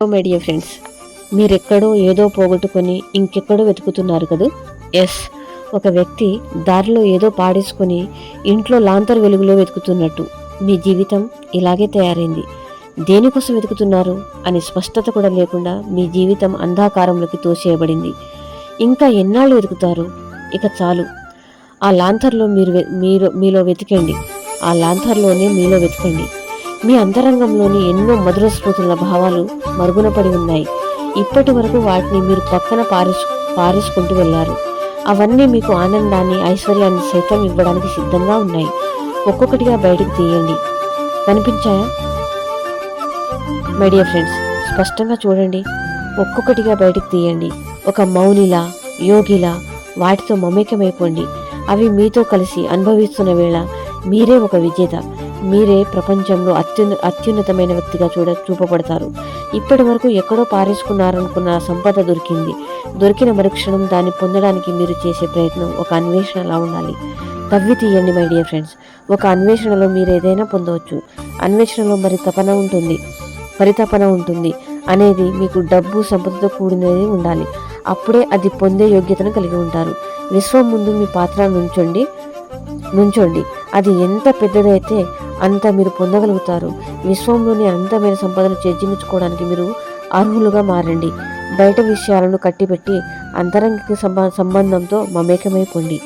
My dear friends, మీరెక్కడో ఏదో పోగొట్టుకొని ఇంకెక్కడో వెతుకుతున్నారు కదూ. ఎస్, ఒక వ్యక్తి దారిలో ఏదో పాడేసుకొని ఇంట్లో లాంతర్ వెలుగులో వెతుకుతున్నట్టు మీ జీవితం ఇలాగే తయారైంది. దేనికోసం వెతుకుతున్నారు అని స్పష్టత కూడా లేకుండా మీ జీవితం అంధాకారంలోకి తోసేయబడింది. ఇంకా ఎన్నాళ్ళు వెతుకుతారు? ఇక చాలు. ఆ లాంతర్లో మీలో వెతకండి. ఆ లాంతర్లోనే మీలో వెతకండి. మీ అంతరంగంలోని ఎన్నో మధుర స్మృతుల భావాలు మరుగున పడి ఉన్నాయి. ఇప్పటి వరకు వాటిని మీరు పక్కన పారేసుకుంటూ వెళ్లారు. అవన్నీ మీకు ఆనందాన్ని, ఐశ్వర్యాన్ని సైతం ఇవ్వడానికి సిద్ధంగా ఉన్నాయి. ఒక్కొక్కటిగా బయటకు తీయండి. కనిపించాయా మై డియర్ ఫ్రెండ్స్? స్పష్టంగా చూడండి. ఒక్కొక్కటిగా బయటకు తీయండి. ఒక మౌనిలా, యోగిలా వాటితో మమేకమైపోండి. అవి మీతో కలిసి అనుభవిస్తున్న వేళ మీరే ఒక విజేత. మీరే ప్రపంచంలో అత్యున్నతమైన వ్యక్తిగా చూపబడతారు. ఇప్పటి వరకు ఎక్కడో పారేసుకున్నారనుకున్న సంపద దొరికిన మరుక్షణం దాన్ని పొందడానికి మీరు చేసే ప్రయత్నం ఒక అన్వేషణలా ఉండాలి. తవ్వి తీయండి మై డియర్ ఫ్రెండ్స్. ఒక అన్వేషణలో మీరు ఏదైనా పొందవచ్చు. అన్వేషణలో పరితపన ఉంటుంది అనేది మీకు డబ్బు, సంపదతో కూడినది ఉండాలి. అప్పుడే అది పొందే యోగ్యతను కలిగి ఉంటారు. విశ్వం ముందు మీ పాత్ర నుంచోండి. అది ఎంత పెద్దదైతే అంత మీరు పొందగలుగుతారు. విశ్వంలోని అనంతమైన సంపదను చేజించుకోవడానికి మీరు అర్హులుగా మారండి. బయట విషయాలను కట్టిపెట్టి అంతరంగిక సంబంధంతో మమేకమైపోండి.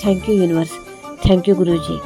Thank you universe. Thank you Guruji.